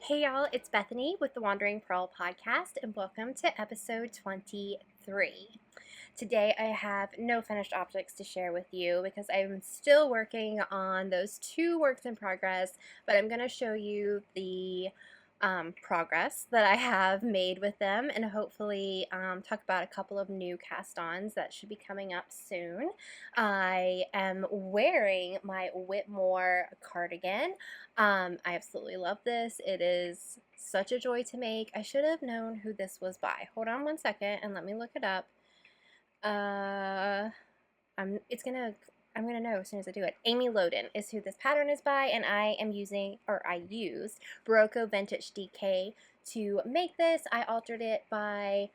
Hey y'all, it's Bethany with the Wandering Purl podcast, and welcome to episode 23. Today I have no finished objects to share with you because I'm still working on those two works in progress, but I'm going to show you the progress that I have made with them and hopefully talk about a couple of new cast-ons that should be coming up soon. I am wearing my Whitmoor cardigan. I absolutely love this. It is such a joy to make. I should have known who this was by. Hold on one second and let me look it up. I'm gonna know as soon as I do it. Amy Loden is who this pattern is by, and I used Barocco Vintage DK to make this. I altered it by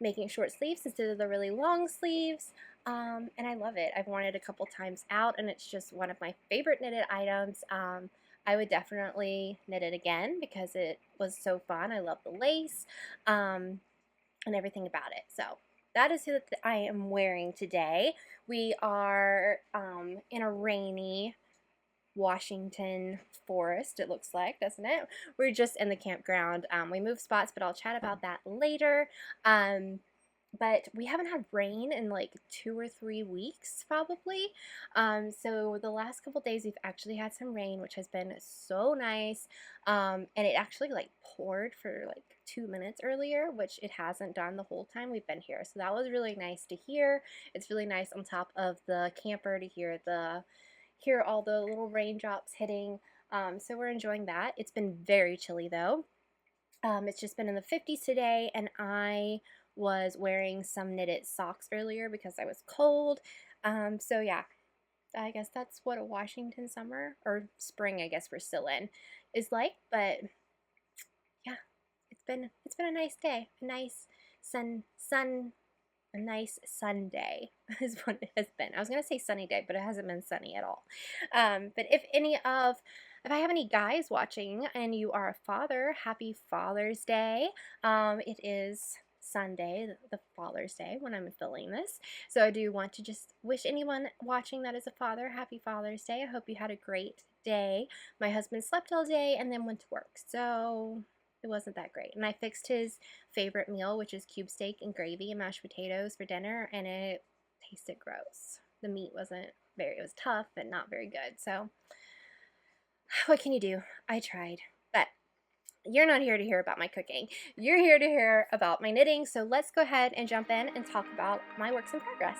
making short sleeves instead of the really long sleeves, and I love it. I've worn it a couple times out, and it's just one of my favorite knitted items. I would definitely knit it again because it was so fun. I love the lace and everything about it. So that is who I am wearing today. We are in a rainy Washington forest, it looks like, doesn't it? We're just in the campground. We moved spots, but I'll chat about that later. But we haven't had rain in like 2 or 3 weeks probably. So the last couple days we've actually had some rain, which has been so nice. And it actually like poured for like 2 minutes earlier, which it hasn't done the whole time we've been here. So that was really nice to hear. It's really nice on top of the camper to hear all the little raindrops hitting. So we're enjoying that. It's been very chilly though. It's just been in the 50s today, and I was wearing some knitted socks earlier because I was cold. So yeah, I guess that's what a Washington summer, or spring I guess we're still in, is like. But yeah, it's been a nice day. A nice a nice Sunday is what it has been. I was gonna say sunny day, but it hasn't been sunny at all. But if I have any guys watching and you are a father, happy Father's Day. It is Sunday, the Father's Day, when I'm filming this. So I do want to just wish anyone watching that is a father, happy Father's Day. I hope you had a great day. My husband slept all day and then went to work, so it wasn't that great. And I fixed his favorite meal, which is cube steak and gravy and mashed potatoes for dinner, and it tasted gross. The meat it was tough but not very good. So what can you do? I tried. But you're not here to hear about my cooking. You're here to hear about my knitting. So let's go ahead and jump in and talk about my works in progress.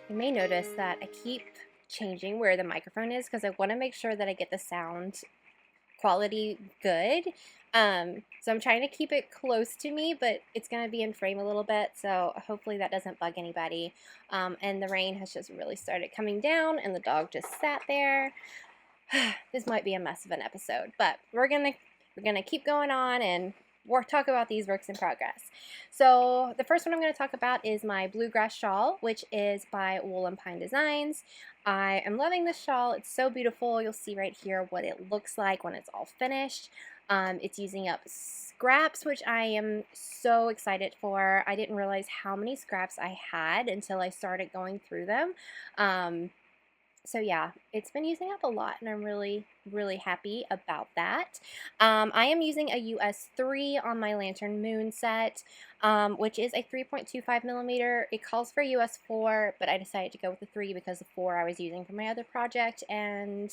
You may notice that I keep changing where the microphone is because I want to make sure that I get the sound quality good. So I'm trying to keep it close to me, but it's going to be in frame a little bit, so hopefully that doesn't bug anybody. And the rain has just really started coming down, and the dog just sat there. This might be a mess of an episode, but we're gonna keep going on and talk about these works in progress. So the first one I'm going to talk about is my Bluegrass Shawl, which is by Wool and Pine Designs. I am loving this shawl. It's so beautiful. You'll see right here what it looks like when it's all finished. It's using up scraps, which I am so excited for. I didn't realize how many scraps I had until I started going through them. So yeah, it's been using up a lot, and I'm really, really happy about that. I am using a US 3 on my Lantern Moon set, which is a 3.25 millimeter. It calls for US 4, but I decided to go with the 3 because the 4 I was using for my other project, and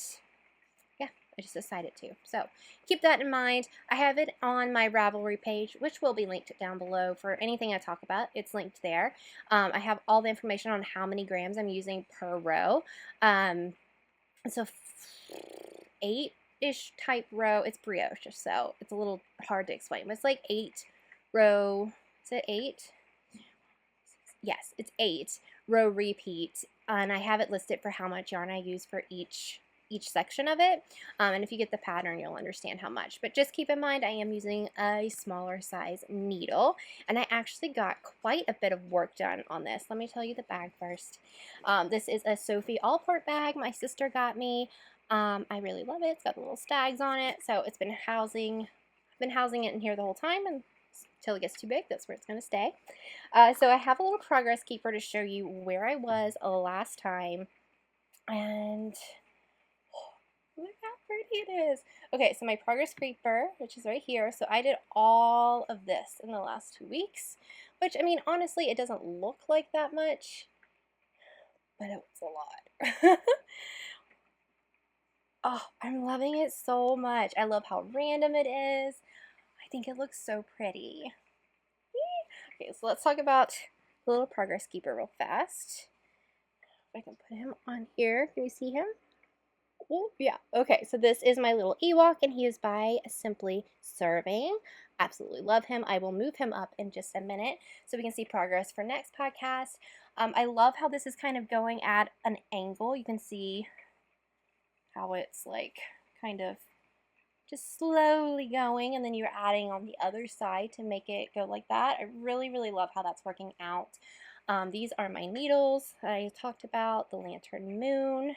yeah, I just decided to. So keep that in mind. I have it on my Ravelry page, which will be linked down below for anything I talk about. It's linked there. I have all the information on how many grams I'm using per row. So 8-ish type row. It's brioche, so it's a little hard to explain. But it's like 8 row. Is it 8? Yes, it's 8 row repeat, and I have it listed for how much yarn I use for each section of it, and if you get the pattern you'll understand how much. But just keep in mind I am using a smaller size needle, and I actually got quite a bit of work done on this. Let me tell you the bag first. This is a Sophie Allport bag my sister got me. I really love it. It's got the little stags on it, so it's been housing it in here the whole time, and until it gets too big, that's where it's going to stay. So I have a little progress keeper to show you where I was last time, and pretty it is. Okay, so my progress creeper, which is right here. So I did all of this in the last 2 weeks, which, I mean, honestly, it doesn't look like that much, but it was a lot. Oh, I'm loving it so much. I love how random it is. I think it looks so pretty. Okay, so let's talk about the little progress keeper real fast. If I can put him on here. Can you see him? Oh, yeah. Okay, so this is my little Ewok, and he is by Simply Serving. Absolutely love him. I will move him up in just a minute so we can see progress for next podcast. I love how this is kind of going at an angle. You can see how it's like kind of just slowly going, and then you're adding on the other side to make it go like that. I really, really love how that's working out. These are my needles I talked about, the Lantern Moon. You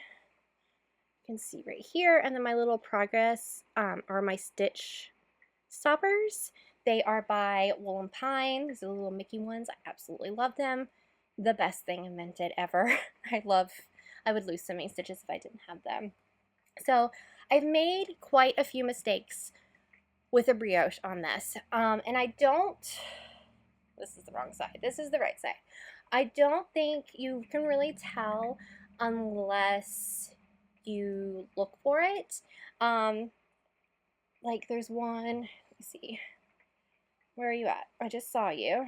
can see right here, and then my little progress are my stitch stoppers. They are by Wool and Pine. These are the little Mickey ones. I absolutely love them. The best thing invented ever. I would lose so many stitches if I didn't have them. So I've made quite a few mistakes with a brioche on this. And I don't, this is the wrong side. This is the right side. I don't think you can really tell unless you look for it. Like there's one, let me see. Where are you at? I just saw you.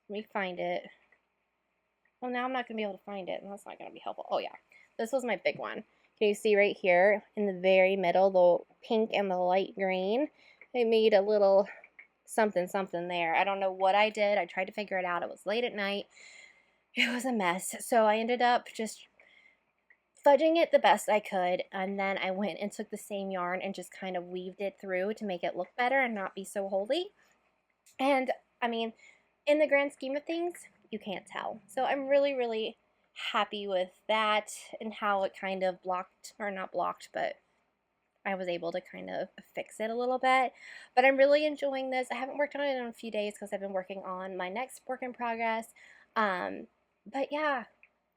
Let me find it. Well, now I'm not going to be able to find it, and that's not going to be helpful. Oh, yeah. This was my big one. Can you see right here in the very middle, the pink and the light green? I made a little something there. I don't know what I did. I tried to figure it out. It was late at night. It was a mess. So I ended up just fudging it the best I could, and then I went and took the same yarn and just kind of weaved it through to make it look better and not be so holey. And, I mean, in the grand scheme of things, you can't tell. So I'm really, really happy with that and how it kind of blocked, or not blocked, but I was able to kind of fix it a little bit. But I'm really enjoying this. I haven't worked on it in a few days because I've been working on my next work in progress. But yeah,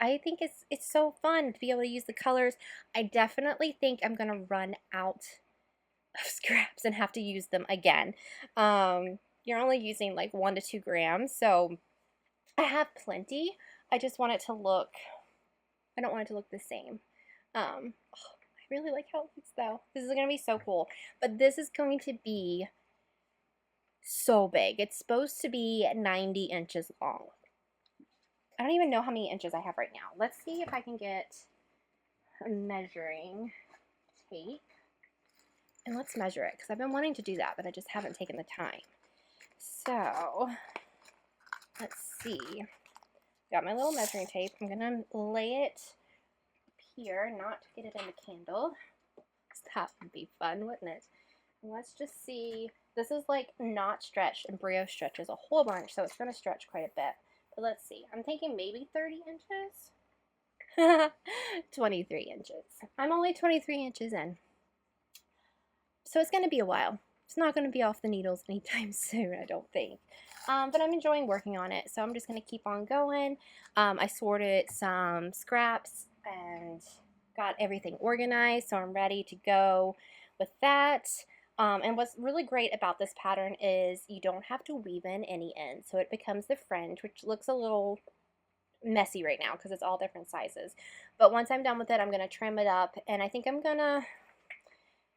I think it's so fun to be able to use the colors. I definitely think I'm going to run out of scraps and have to use them again. You're only using like 1 to 2 grams, so I have plenty. I just want it to look, I don't want it to look the same. I really like how it looks though. This is going to be so cool. But this is going to be so big. It's supposed to be 90 inches long. I don't even know how many inches I have right now. Let's see if I can get a measuring tape. And let's measure it, because I've been wanting to do that, but I just haven't taken the time. So, let's see. Got my little measuring tape. I'm going to lay it up here, not get it in the candle. That would be fun, wouldn't it? And let's just see. This is like not stretched, and brioche stretches a whole bunch, so it's going to stretch quite a bit. But let's see. I'm thinking maybe 30 inches. 23 inches. I'm only 23 inches in. So it's going to be a while. It's not going to be off the needles anytime soon, I don't think. But I'm enjoying working on it, so I'm just going to keep on going. I sorted some scraps and got everything organized, so I'm ready to go with that. And what's really great about this pattern is you don't have to weave in any ends, so it becomes the fringe, which looks a little messy right now because it's all different sizes. But once I'm done with it, I'm going to trim it up, and I think I'm going to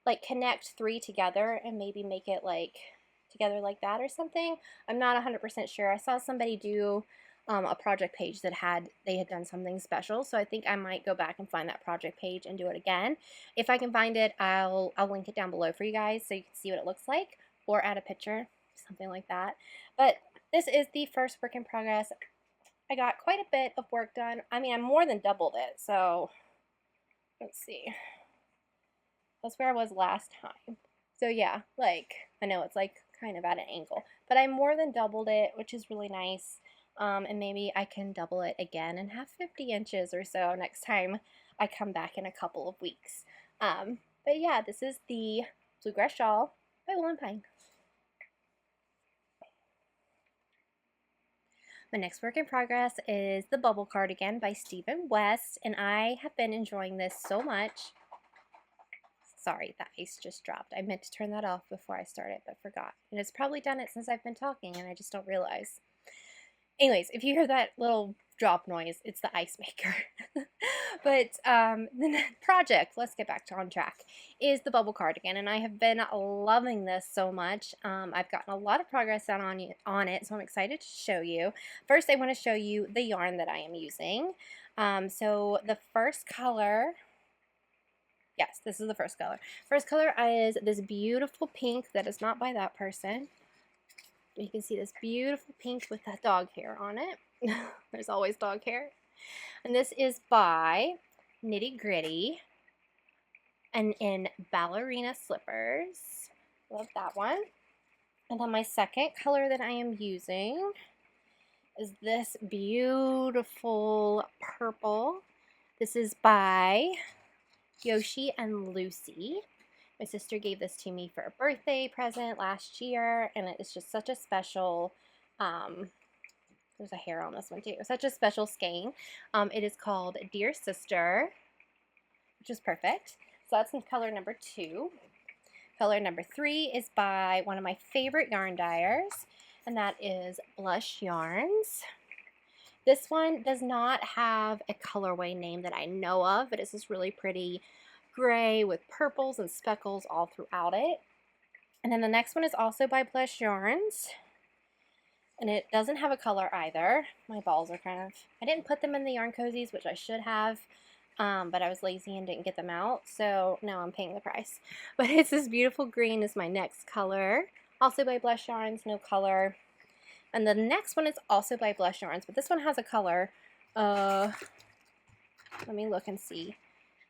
like connect 3 together and maybe make it like together like that or something. I'm not 100% sure. I saw somebody do a project page that they had done something special, so I think I might go back and find that project page and do it again. If I can find it, I'll link it down below for you guys so you can see what it looks like, or add a picture, something like that. But this is the first work in progress. I got quite a bit of work done. I mean, I more than doubled it, so let's see. That's where I was last time. So yeah, like, I know it's like kind of at an angle, but I more than doubled it, which is really nice. And maybe I can double it again and have 50 inches or so next time I come back in a couple of weeks. But yeah, this is the Bluegrass Shawl by Wool and Pine. My next work in progress is the Bubble Cardigan by Stephen West, and I have been enjoying this so much. Sorry, the ice just dropped. I meant to turn that off before I started, but forgot. And it's probably done it since I've been talking, and I just don't realize. Anyways, if you hear that little drop noise, it's the ice maker. But the project, let's get back on track, is the bubble cardigan, and I have been loving this so much. I've gotten a lot of progress done on it, so I'm excited to show you. First, I want to show you the yarn that I am using. So the first color, yes, this is the first color. First color is this beautiful pink that is not by that person. You can see this beautiful pink with that dog hair on it. There's always dog hair. And this is by Knitty Gritty and in ballerina slippers. Love that one. And then my second color that I am using is this beautiful purple. This is by Yoshi and Lucy. My sister gave this to me for a birthday present last year, and it is just such a special, there's a hair on this one too, such a special skein. It is called Dear Sister, which is perfect. So that's in color number 2. Color number 3 is by one of my favorite yarn dyers, and that is Blush Yarns. This one does not have a colorway name that I know of, but it's this really pretty gray with purples and speckles all throughout it. And then the next one is also by Blush Yarns, and it doesn't have a color either. My balls are kind of, I didn't put them in the yarn cozies, which I should have, but I was lazy and didn't get them out, so now I'm paying the price. But it's this beautiful green is my next color, also by Blush Yarns, no color. And the next one is also by Blush Yarns, but this one has a color. Let me look and see.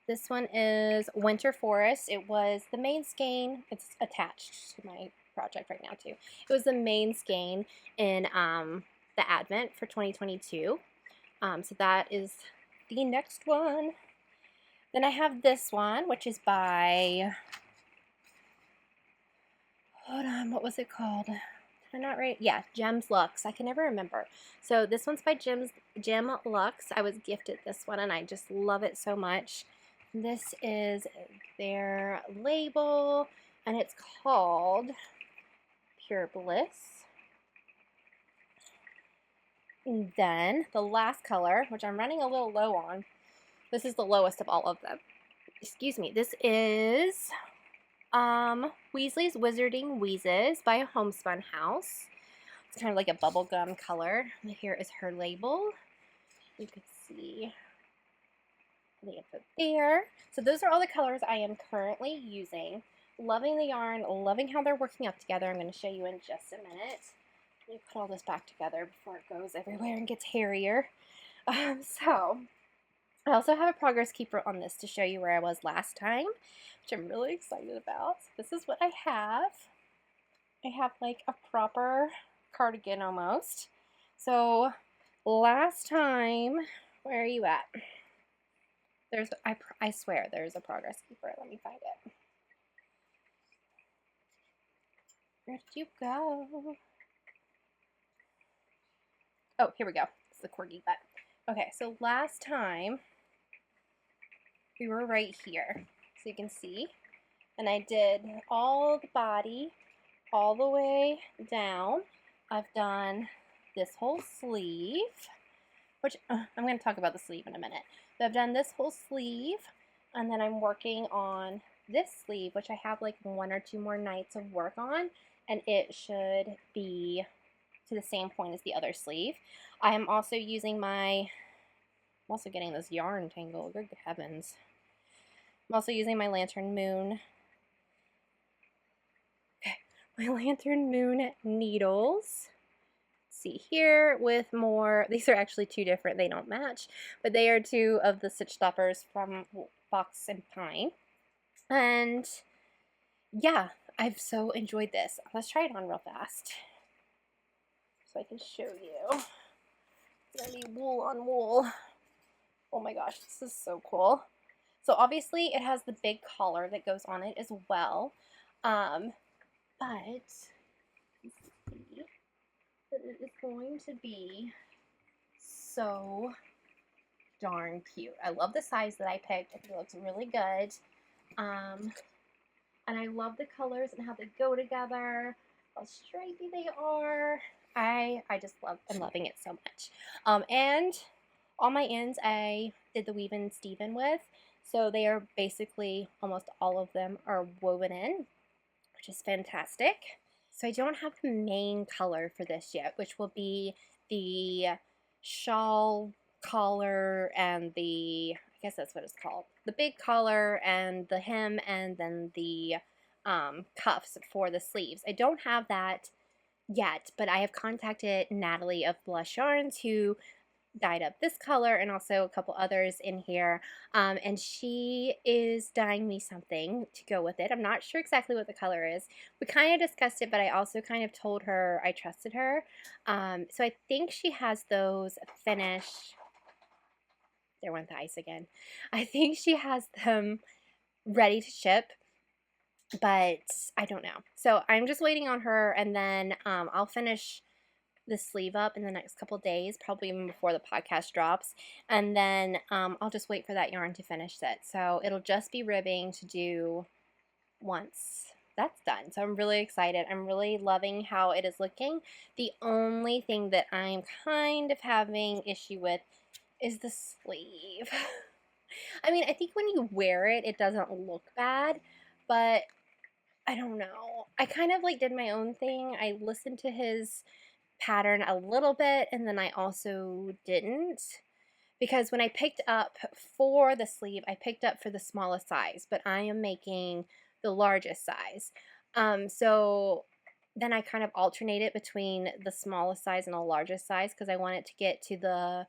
This one is Winter Forest. It was the main skein. It's attached to my project right now too. It was the main skein in the Advent for 2022. So that is the next one. Then I have this one, which is by, hold on, what was it called? Am I not right? Yeah, Jems Lux. I can never remember. So this one's by Jems Lux. I was gifted this one, and I just love it so much. This is their label, and it's called Pure Bliss. And then the last color, which I'm running a little low on, this is the lowest of all of them. Excuse me. This is Weasley's Wizarding Wheezes by Homespun House. It's kind of like a bubblegum color. And here is her label. You can see the info there. So those are all the colors I am currently using. Loving the yarn, loving how they're working up together. I'm going to show you in just a minute. Let me put all this back together before it goes everywhere and gets hairier. So I also have a progress keeper on this to show you where I was last time, which I'm really excited about. This is what I have. I have like a proper cardigan almost. So last time, where are you at? There's, I swear there's a progress keeper. Let me find it. Where did you go? Oh, here we go. It's the corgi butt. Okay, so last time we were right here, so you can see, and I did all the body all the way down. I've done this whole sleeve, which I'm going to talk about the sleeve in a minute. So I've done this whole sleeve, and then I'm working on this sleeve, which I have like 1 or 2 more nights of work on, and it should be to the same point as the other sleeve. I am also using I'm also getting this yarn tangle, good heavens. I'm also using my Lantern Moon, my Lantern Moon needles. See here with more, these are actually 2 different, they don't match, but they are 2 of the stitch stoppers from Fox and Pine. And yeah, I've so enjoyed this. Let's try it on real fast so I can show you. It's gonna be wool on wool. Oh my gosh, this is so cool. So obviously it has the big collar that goes on it as well, but let's see. It is going to be so darn cute. I love the size that I picked. I think it looks really good. and I love the colors and how they go together, how stripy they are. I'm loving it so much. And all my ends I did the weave and Steven with, so they are basically, almost all of them are woven in, which is fantastic. So I don't have the main color for this yet, which will be the shawl collar and I guess that's what it's called, the big collar and the hem, and then the cuffs for the sleeves. I don't have that yet, but I have contacted Natalie of Blush Yarns, who dyed up this color and also a couple others in here, and she is dyeing me something to go with it. I'm not sure exactly what the color is. We kind of discussed it, but I also kind of told her I trusted her, so I think she has those finished. There went the ice again. I think she has them ready to ship, but I don't know. So I'm just waiting on her, and then I'll finish the sleeve up in the next couple days, probably even before the podcast drops, and then I'll just wait for that yarn to finish it. So it'll just be ribbing to do once that's done. So I'm really excited. I'm really loving how it is looking. The only thing that I'm kind of having issue with is the sleeve. I mean, I think when you wear it, it doesn't look bad, but I don't know. I kind of like did my own thing. I listened to his pattern a little bit, and then I also didn't, because when I picked up for the sleeve, I picked up for the smallest size, but I am making the largest size. So then I kind of alternated between the smallest size and the largest size, because I wanted to get to the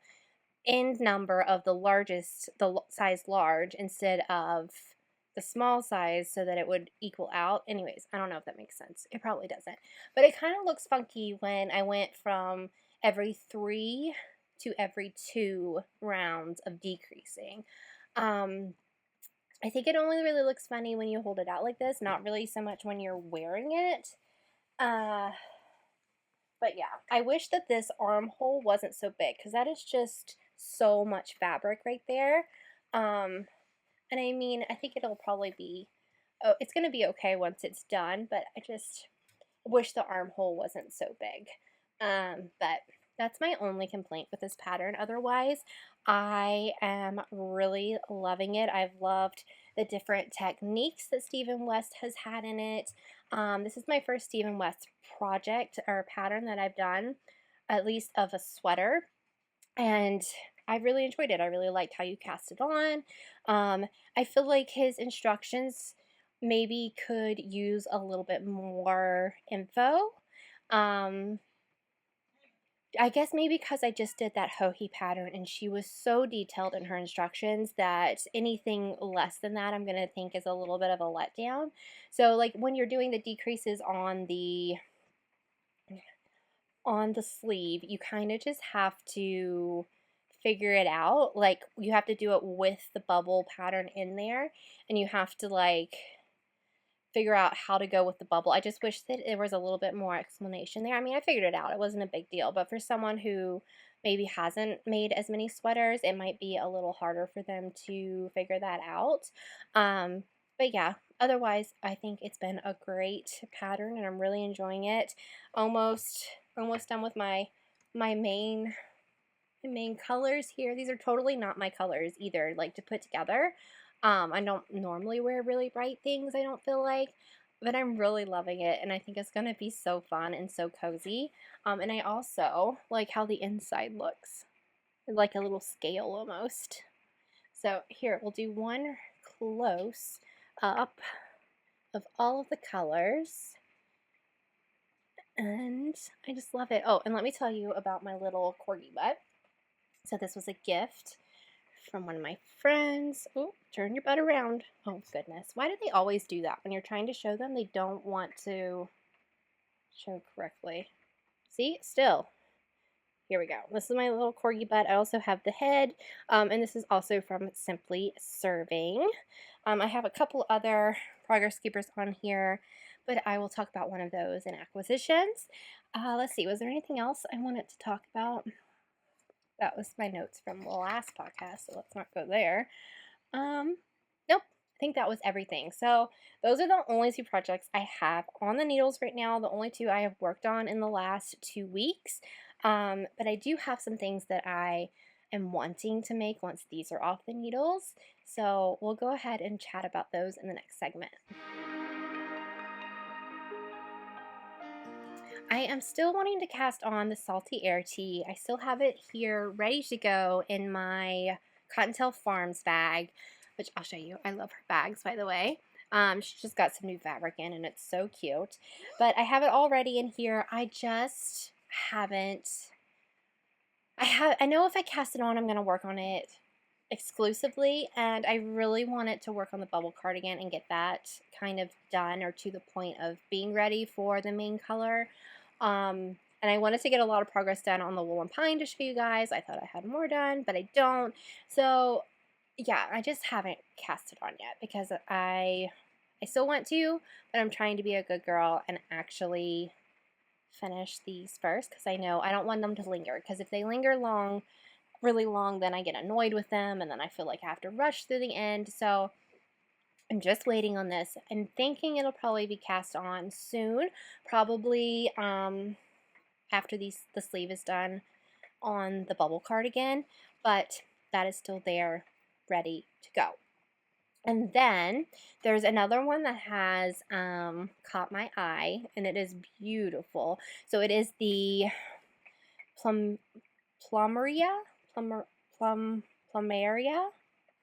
end number of the largest, the size large, instead of the small size, so that it would equal out. Anyways, I don't know if that makes sense. It probably doesn't. But it kind of looks funky when I went from every 3 to every 2 rounds of decreasing. I think it only really looks funny when you hold it out like this, not really so much when you're wearing it. But yeah, I wish that this armhole wasn't so big, because that is just so much fabric right there. And I mean, I think it'll probably be, it's going to be okay once it's done, but I just wish the armhole wasn't so big. But that's my only complaint with this pattern. Otherwise, I am really loving it. I've loved the different techniques that Stephen West has had in it. This is my first Stephen West project or pattern that I've done, at least of a sweater, and I really enjoyed it. I really liked how you cast it on. I feel like his instructions maybe could use a little bit more info. I guess maybe because I just did that Hohi pattern and she was so detailed in her instructions that anything less than that I'm going to think is a little bit of a letdown. So like when you're doing the decreases on the sleeve, you kind of just have to figure it out. Like you have to do it with the bubble pattern in there, and you have to like figure out how to go with the bubble. I just wish that there was a little bit more explanation there. I mean, I figured it out. It wasn't a big deal, but for someone who maybe hasn't made as many sweaters, it might be a little harder for them to figure that out. But yeah, otherwise, I think it's been a great pattern, and I'm really enjoying it. Almost done with my main colors here. These are totally not my colors either, like to put together. I don't normally wear really bright things, I don't feel like, but I'm really loving it, and I think it's going to be so fun and so cozy. And I also like how the inside looks, like a little scale almost. So here, we'll do one close up of all of the colors. And I just love it. Oh, and let me tell you about my little corgi butt. So this was a gift from one of my friends. Oh, turn your butt around. Oh, goodness. Why do they always do that? When you're trying to show them, they don't want to show correctly. See? Still. Here we go. This is my little corgi butt. I also have the head, and this is also from Simply Serving. I have a couple other progress keepers on here, but I will talk about one of those in acquisitions. Let's see. Was there anything else I wanted to talk about? That was my notes from the last podcast, so let's not go there. Nope. I think that was everything. So those are the only two projects I have on the needles right now, the only two I have worked on in the last 2 weeks. But I do have some things that I am wanting to make once these are off the needles. So we'll go ahead and chat about those in the next segment. I am still wanting to cast on the Salty Air Tea. I still have it here ready to go in my Cottontail Farms bag, which I'll show you. I love her bags, by the way. She just got some new fabric in, and it's so cute. But I have it all ready in here. I just haven't... I know if I cast it on, I'm going to work on it exclusively, and I really wanted to work on the bubble cardigan and get that kind of done, or to the point of being ready for the main color. And I wanted to get a lot of progress done on the wool and pine to show you guys. I thought I had more done, but I don't. So yeah, I just haven't cast it on yet because I still want to, but I'm trying to be a good girl and actually finish these first, because I know I don't want them to linger, because if they linger really long, then I get annoyed with them, and then I feel like I have to rush through the end. So I'm just waiting on this. I'm thinking it'll probably be cast on soon, probably after the sleeve is done on the bubble cardigan, but that is still there ready to go. And then there's another one that has caught my eye, and it is beautiful. So it is the Plumeria.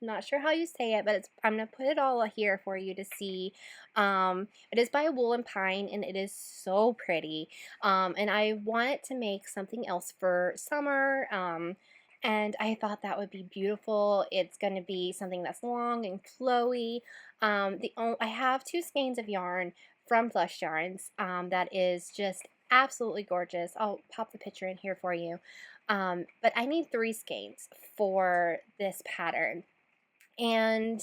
Not sure how you say it, but I'm going to put it all here for you to see. It is by Wool and Pine, and it is so pretty. And I wanted to make something else for summer, and I thought that would be beautiful. It's going to be something that's long and flowy. I have 2 skeins of yarn from Blush Yarns that is just absolutely gorgeous. I'll pop the picture in here for you. But I need 3 skeins for this pattern, and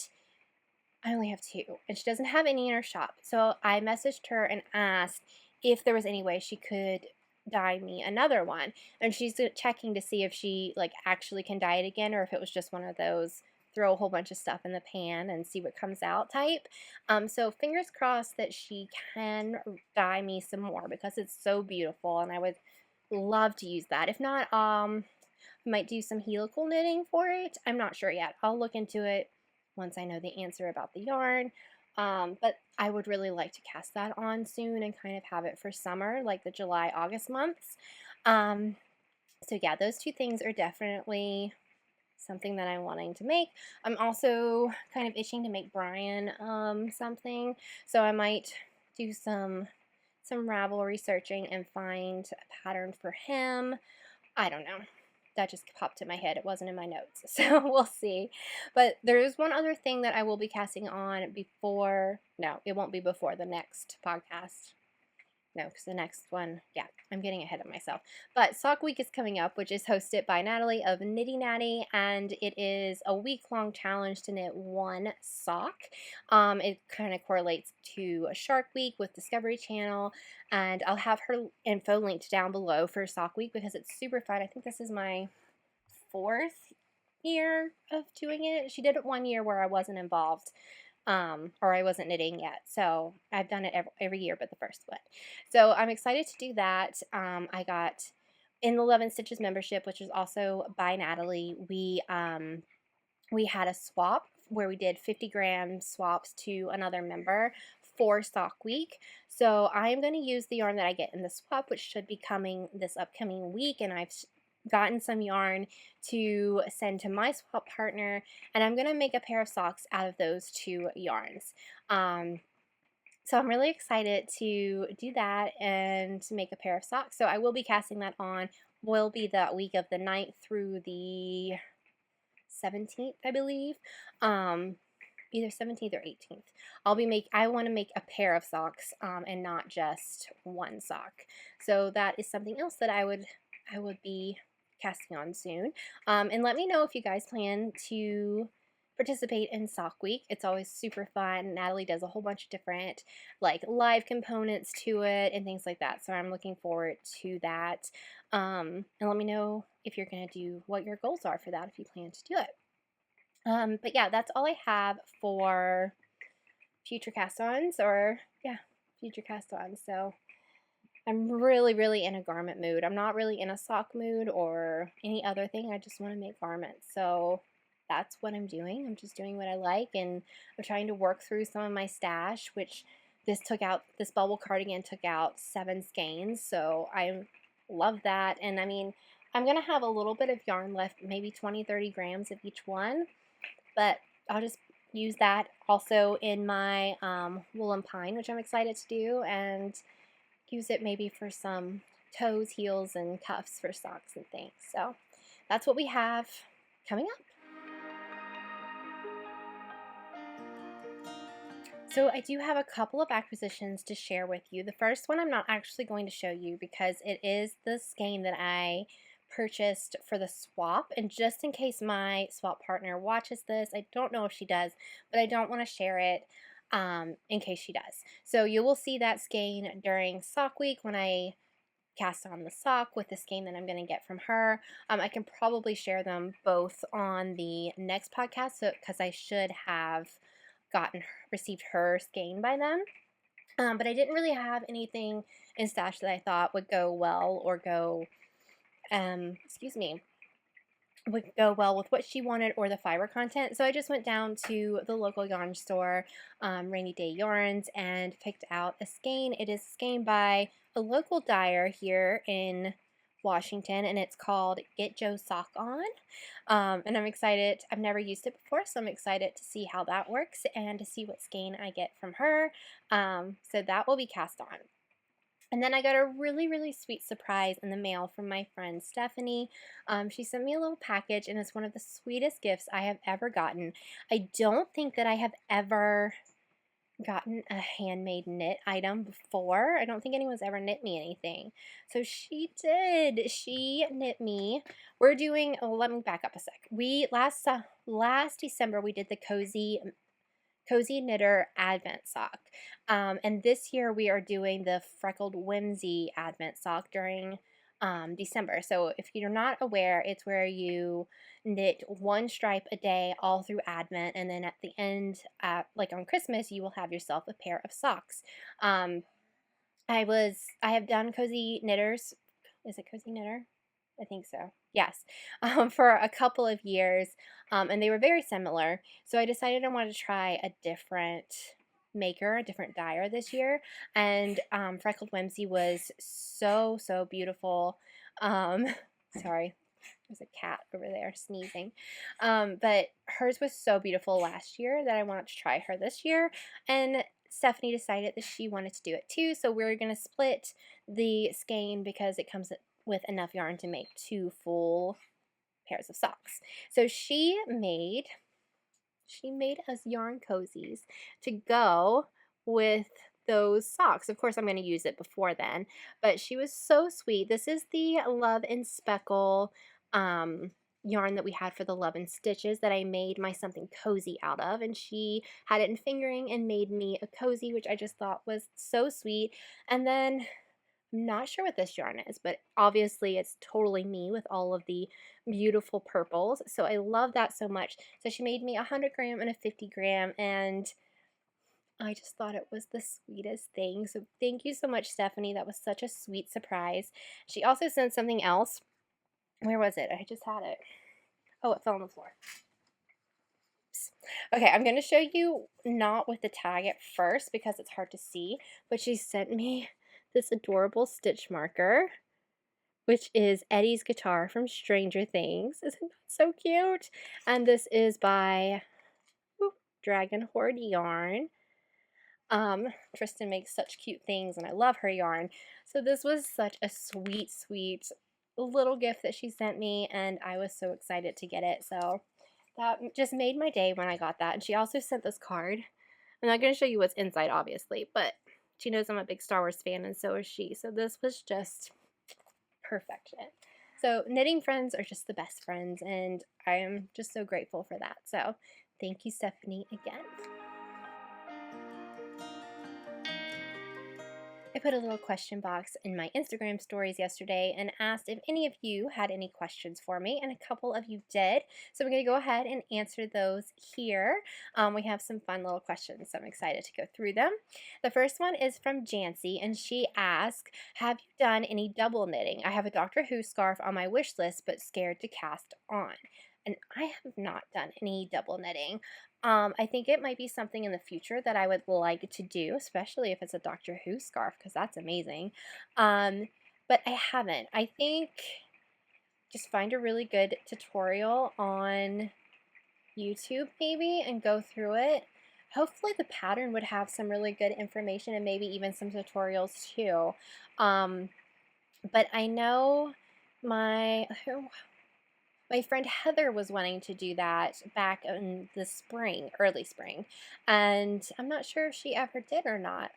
I only have 2, and she doesn't have any in her shop. So I messaged her and asked if there was any way she could dye me another one, and she's checking to see if she actually can dye it again, or if it was just one of those throw a whole bunch of stuff in the pan and see what comes out type. So fingers crossed that she can dye me some more, because it's so beautiful, and I would love to use that. If not, I might do some helical knitting for it. I'm not sure yet. I'll look into it once I know the answer about the yarn. But I would really like to cast that on soon and kind of have it for summer, like the July, August months. So yeah, those 2 things are definitely something that I'm wanting to make. I'm also kind of itching to make Brian something, so I might do some Ravelry searching and find a pattern for him. I don't know. That just popped in my head. It wasn't in my notes, so we'll see. But there's one other thing that I will be casting on before, no, it won't be before the next podcast. No, because the next one, yeah, I'm getting ahead of myself. But Sock Week is coming up, which is hosted by Natalie of Natty, and it is a week-long challenge to knit 1 sock. It kind of correlates to a Shark Week with Discovery Channel, and I'll have her info linked down below for Sock Week because it's super fun. I think this is my 4th year of doing it. She did it 1 year where I wasn't involved. Or I wasn't knitting yet, so I've done it every year but the first one. So I'm excited to do that. I got in the Love and Stitches membership, which is also by Natalie. We had a swap where we did 50-gram swaps to another member for Sock Week. So I'm going to use the yarn that I get in the swap, which should be coming this upcoming week, and I've gotten some yarn to send to my swap partner, and I'm going to make a pair of socks out of those 2 yarns. So I'm really excited to do that and to make a pair of socks. So I will be casting that on, will be the week of the 9th through the 17th, I believe. Either 17th or 18th. I want to make a pair of socks and not just 1 sock. So that is something else that I would be casting on soon. And let me know if you guys plan to participate in Sock Week. It's always super fun. Natalie does a whole bunch of different live components to it and things like that. So I'm looking forward to that. And let me know if you're going to do what your goals are for that, if you plan to do it. But yeah, that's all I have for future cast-ons, or yeah, future cast-ons. So I'm really, really in a garment mood. I'm not really in a sock mood or any other thing. I just want to make garments. So that's what I'm doing. I'm just doing what I like, and I'm trying to work through some of my stash, which this bubble cardigan took out 7 skeins. So I love that. And I mean, I'm going to have a little bit of yarn left, maybe 20, 30 grams of each one, but I'll just use that also in my wool and pine, which I'm excited to do, and use it maybe for some toes, heels, and cuffs for socks and things. So that's what we have coming up. So I do have a couple of acquisitions to share with you. The first one I'm not actually going to show you because it is the skein that I purchased for the swap, and just in case my swap partner watches this, I don't know if she does, but I don't want to share it in case she does. So you will see that skein during sock week when I cast on the sock with the skein that I'm going to get from her. I can probably share them both on the next podcast, so because I should have received her skein by then. But I didn't really have anything in stash that I thought would go well or would go well with what she wanted or the fiber content. So I just went down to the local yarn store, Rainy Day Yarns, and picked out a skein. It is a skein by a local dyer here in Washington, and it's called Get Joe Sock On. And I'm excited. I've never used it before, so I'm excited to see how that works and to see what skein I get from her. So that will be cast on. And then I got a really, really sweet surprise in the mail from my friend Stephanie. She sent me a little package, and it's one of the sweetest gifts I have ever gotten. I don't think that I have ever gotten a handmade knit item before. I don't think anyone's ever knit me anything. So she did. She knit me. We're doing, oh, let me back up a sec. Last December we did the Cozy Knitter Advent Sock. And this year we are doing the Freckled Whimsy Advent Sock during December. So if you're not aware, it's where you knit one stripe a day all through Advent, and then at the end, like on Christmas, you will have yourself a pair of socks. I have done Cozy Knitters. Is it Cozy Knitter? I think so. Yes, for a couple of years, and they were very similar. So I decided I wanted to try a different maker, a different dyer this year, and Freckled Whimsy was so, so beautiful. Sorry, there's a cat over there sneezing. But hers was so beautiful last year that I wanted to try her this year, and Stephanie decided that she wanted to do it too, so we're going to split the skein because it comes with enough yarn to make 2 full pairs of socks. So she made us yarn cozies to go with those socks. Of course, I'm going to use it before then, but she was so sweet. This is the Love and Speckle yarn that we had for the Love and Stitches that I made my something cozy out of, and she had it in fingering and made me a cozy, which I just thought was so sweet. And then I'm not sure what this yarn is, but obviously it's totally me with all of the beautiful purples. So I love that so much. So she made me a 100 gram and a 50 gram, and I just thought it was the sweetest thing. So thank you so much, Stephanie. That was such a sweet surprise. She also sent something else. Where was it? I just had it. Oh, it fell on the floor. Oops. Okay, I'm going to show you not with the tag at first because it's hard to see, but she sent me this adorable stitch marker, which is Eddie's guitar from Stranger Things. Isn't that so cute? And this is by Dragon Hoard yarn. Tristan makes such cute things, and I love her yarn. So this was such a sweet, sweet little gift that she sent me, and I was so excited to get it. So that just made my day when I got that. And she also sent this card. I'm not going to show you what's inside, obviously, but she knows I'm a big Star Wars fan, and so is she. So this was just perfection. So knitting friends are just the best friends, and I am just so grateful for that. So thank you, Stephanie, again. I put a little question box in my Instagram stories yesterday and asked if any of you had any questions for me, and a couple of you did. So I'm going to go ahead and answer those here. We have some fun little questions, so I'm excited to go through them. The first one is from Jancy, and she asked, have you done any double knitting? I have a Doctor Who scarf on my wish list, but scared to cast on. And I have not done any double knitting. I think it might be something in the future that I would like to do, especially if it's a Doctor Who scarf, because that's amazing. But I haven't. I think just find a really good tutorial on YouTube maybe and go through it. Hopefully the pattern would have some really good information and maybe even some tutorials too. But I know my friend Heather was wanting to do that back in the spring, early spring, and I'm not sure if she ever did or not.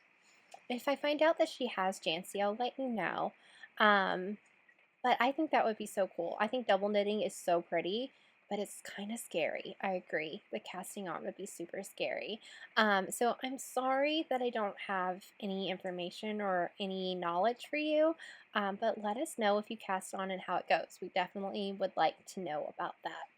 If I find out that she has, Jancy, I'll let you know. But I think that would be so cool. I think double knitting is so pretty, but it's kind of scary. I agree. The casting on would be super scary. So I'm sorry that I don't have any information or any knowledge for you, but let us know if you cast on and how it goes. We definitely would like to know about that.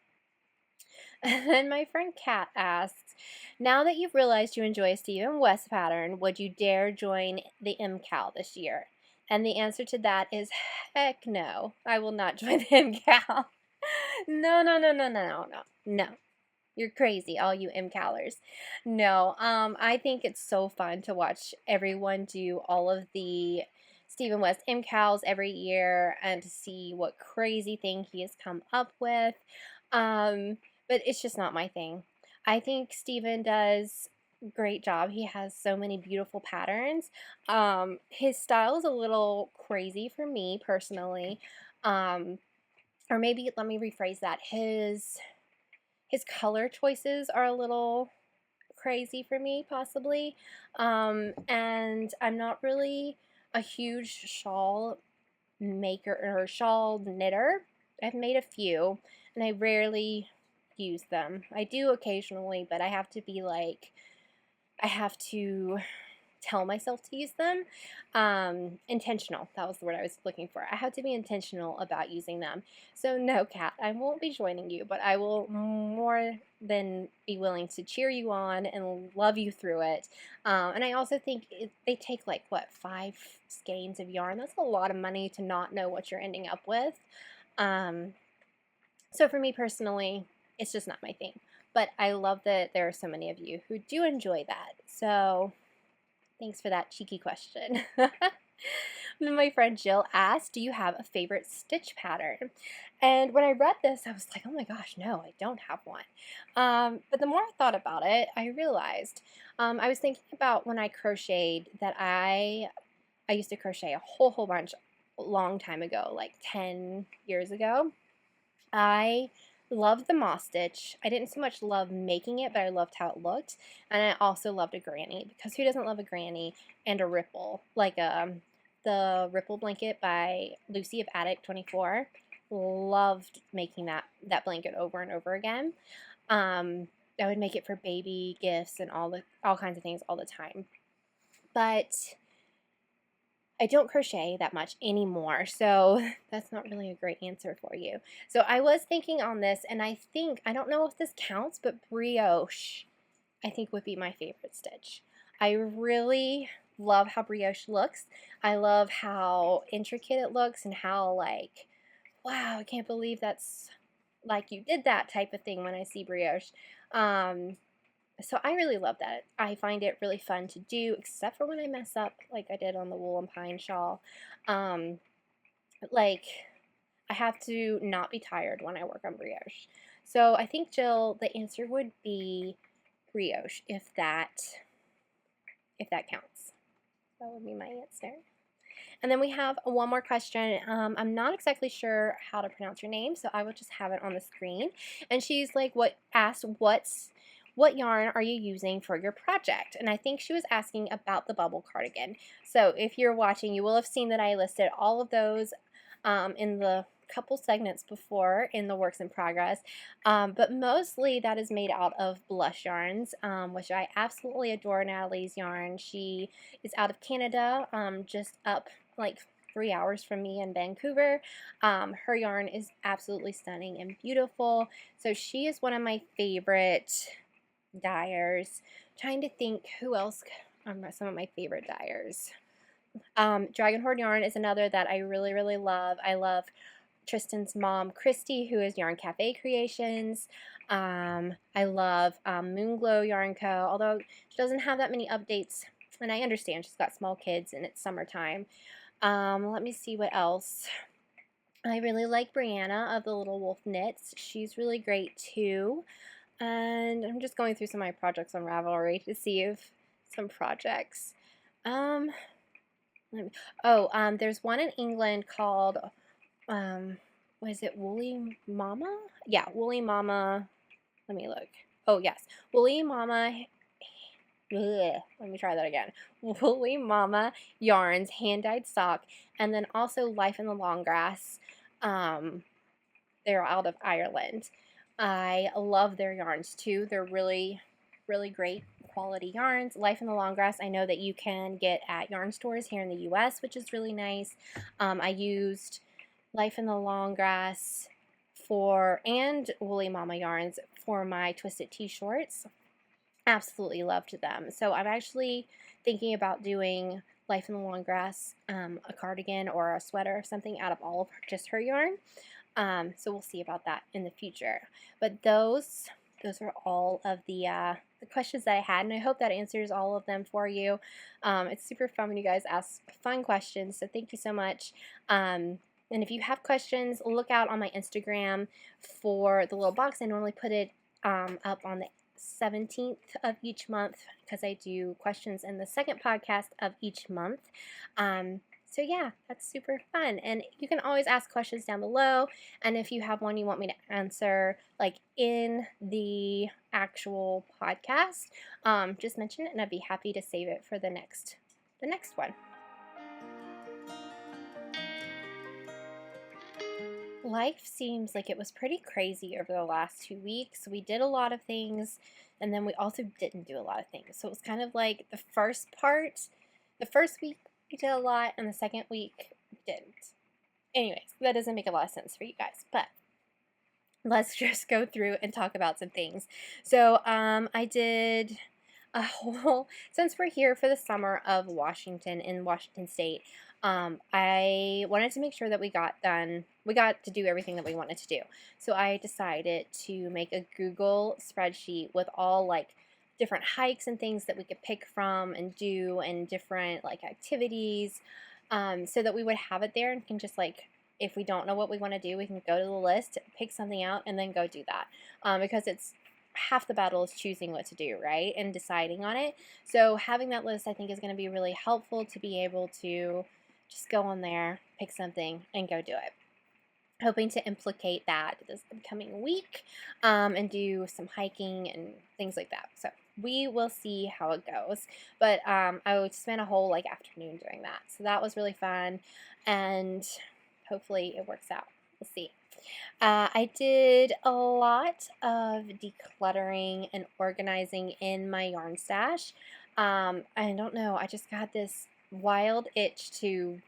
And then my friend Kat asks, now that you've realized you enjoy a Stephen West pattern, would you dare join the MCAL this year? And the answer to that is heck no. I will not join the MCAL. No. You're crazy, all you MCALers. No, I think it's so fun to watch everyone do all of the Stephen West MCALs every year and to see what crazy thing he has come up with. But it's just not my thing. I think Stephen does a great job. He has so many beautiful patterns. His style is a little crazy for me personally. Or maybe, let me rephrase that. His color choices are a little crazy for me, possibly. And I'm not really a huge shawl maker or shawl knitter. I've made a few, and I rarely use them. I do occasionally, but I have to be like, I have to tell myself to use them. Intentional, that was the word I was looking for. I have to be intentional about using them. So no, Kat, I won't be joining you, but I will more than be willing to cheer you on and love you through it. And I also think they take like, what, 5 skeins of yarn? That's a lot of money to not know what you're ending up with. So for me personally, it's just not my thing. But I love that there are so many of you who do enjoy that. So thanks for that cheeky question. Then my friend Jill asked, do you have a favorite stitch pattern? And when I read this, I was like, oh my gosh, no, I don't have one. But the more I thought about it, I realized, I was thinking about when I crocheted that I used to crochet a whole bunch a long time ago, like 10 years ago. I loved the moss stitch. I didn't so much love making it, but I loved how it looked. And I also loved a granny, because who doesn't love a granny and a ripple? Like the ripple blanket by Lucy of Attic 24. Loved making that blanket over and over again. I would make it for baby gifts and all kinds of things all the time. But I don't crochet that much anymore, so that's not really a great answer for you. So I was thinking on this, and I don't know if this counts, but brioche, I think, would be my favorite stitch. I really love how brioche looks. I love how intricate it looks and how, like, wow, I can't believe that's, like, you did that type of thing when I see brioche. So I really love that. I find it really fun to do, except for when I mess up, like I did on the wool and pine shawl. Like, I have to not be tired when I work on brioche. So I think, Jill, the answer would be brioche, if that counts. That would be my answer. And then we have one more question. I'm not exactly sure how to pronounce your name, so I will just have it on the screen. And she's like, what yarn are you using for your project? And I think she was asking about the bubble cardigan. So if you're watching, you will have seen that I listed all of those in the couple segments before in the works in progress, but mostly that is made out of blush yarns, which I absolutely adore. Natalie's yarn. She is out of Canada, just up like 3 hours from me in Vancouver. Her yarn is absolutely stunning and beautiful. So she is one of my favorite dyers. Trying to think who else are some of my favorite dyers. Dragon Hoard yarn is another that I really, really love. I love Tristan's mom, Christy, who is Yarn Cafe Creations. I love Moonglow Yarn Co., although she doesn't have that many updates, and I understand she's got small kids and it's summertime. Let me see what else. I really like Brianna of the Little Wolf Knits. She's really great too. And I'm just going through some of my projects on Ravelry to see if some projects. There's one in England called, was it Woolly Mama? Yeah, Woolly Mama. Let me look. Oh, yes. Woolly Mama. Ugh, let me try that again. Woolly Mama Yarns, hand-dyed sock, and then also Life in the Long Grass. They're out of Ireland. I love their yarns too. They're really, really great quality yarns. Life in the Long Grass, I know that you can get at yarn stores here in the US, which is really nice. I used Life in the Long Grass and Woolly Mama yarns for my Twisted Tea shorts. Absolutely loved them. So I'm actually thinking about doing Life in the Long Grass, a cardigan or a sweater or something out of all of just her yarn. So we'll see about that in the future. But those are all of the questions that I had, and I hope that answers all of them for you. It's super fun when you guys ask fun questions, so thank you so much. And if you have questions, look out on my Instagram for the little box. I normally put it up on the 17th of each month because I do questions in the second podcast of each month. So yeah, that's super fun. And you can always ask questions down below. And if you have one you want me to answer, like in the actual podcast, just mention it and I'd be happy to save it for the next one. Life seems like it was pretty crazy over the last 2 weeks. We did a lot of things, and then we also didn't do a lot of things. So it was kind of like the first week we did a lot, and the second week we didn't. Anyways, that doesn't make a lot of sense for you guys, but let's just go through and talk about some things. So I did a whole, since we're here for the summer of Washington in Washington State, I wanted to make sure that we got to do everything that we wanted to do. So I decided to make a Google spreadsheet with all like different hikes and things that we could pick from and do, and different like activities, so that we would have it there and can just like, if we don't know what we want to do, we can go to the list, pick something out, and then go do that. Because it's half the battle is choosing what to do, right, and deciding on it. So having that list, I think, is going to be really helpful to be able to just go on there, pick something, and go do it. Hoping to implicate that this upcoming week, and do some hiking and things like that. So we will see how it goes. But I would spend a whole like afternoon doing that. So that was really fun, and hopefully it works out. We'll see. I did a lot of decluttering and organizing in my yarn stash. I don't know, I just got this wild itch to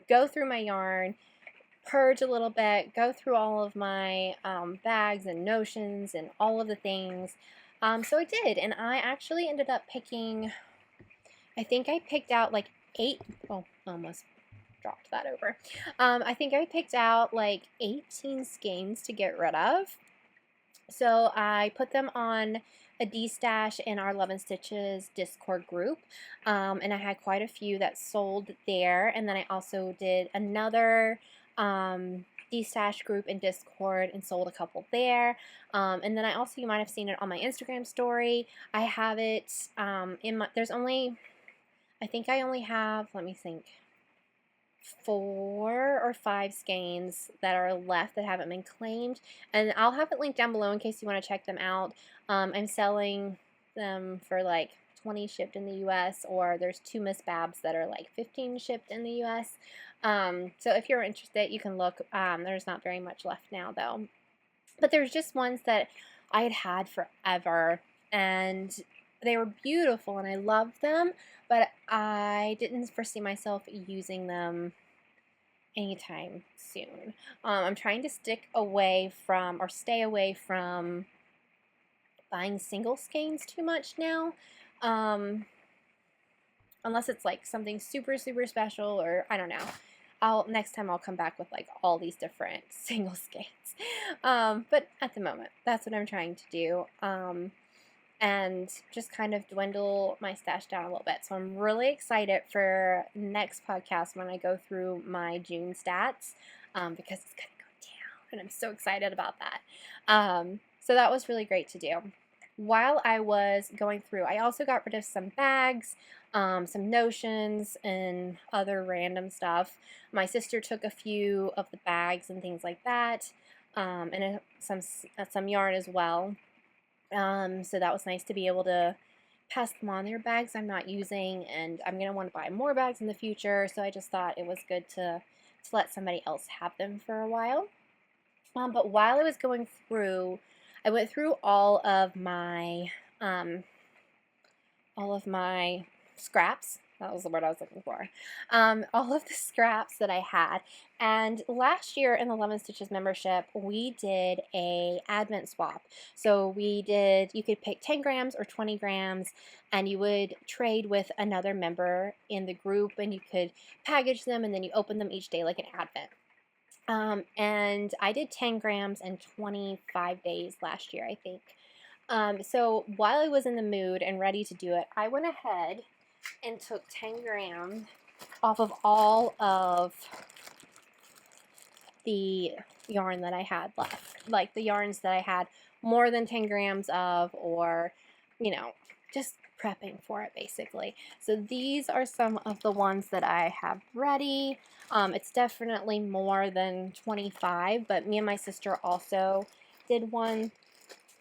go through my yarn, purge a little bit, go through all of my bags and notions and all of the things. So I did, and I actually ended up picking, I think I picked out like 8, oh, almost dropped that over. I think I picked out like 18 skeins to get rid of. So I put them on a D-stash in our Love and Stitches Discord group, and I had quite a few that sold there, and then I also did another D-stash group in Discord and sold a couple there, and then I also, you might have seen it on my Instagram story, I have it in my, I think I only have, let me think, 4 or 5 skeins that are left that haven't been claimed, and I'll have it linked down below in case you want to check them out. I'm selling them for like 20 shipped in the US, or there's 2 Miss Babs that are like 15 shipped in the US. So if you're interested, you can look. There's not very much left now, though. But there's just ones that I had had forever, and they were beautiful, and I loved them, but I didn't foresee myself using them anytime soon. I'm trying to stay away from buying single skeins too much now. Unless it's like something super, super special, or I don't know. Next time I'll come back with like all these different single skeins. But at the moment, that's what I'm trying to do. And just kind of dwindle my stash down a little bit. So I'm really excited for next podcast when I go through my June stats, because it's going to go down, and I'm so excited about that. So that was really great to do. While I was going through, I also got rid of some bags, some notions, and other random stuff. My sister took a few of the bags and things like that, and some yarn as well. So that was nice to be able to pass them on. Their bags I'm not using, and I'm going to want to buy more bags in the future, so I just thought it was good to let somebody else have them for a while. But while I was going through, I went through all of my scraps. That was the word I was looking for. All of the scraps that I had. And last year in the Love and Stitches membership, we did a advent swap. So you could pick 10 grams or 20 grams, and you would trade with another member in the group, and you could package them, and then you open them each day like an advent. And I did 10 grams and 25 days last year, I think. So while I was in the mood and ready to do it, I went ahead and took 10 grams off of all of the yarn that I had left. Like the yarns that I had more than 10 grams of, or, just prepping for it basically. So these are some of the ones that I have ready. It's definitely more than 25, but me and my sister also did one.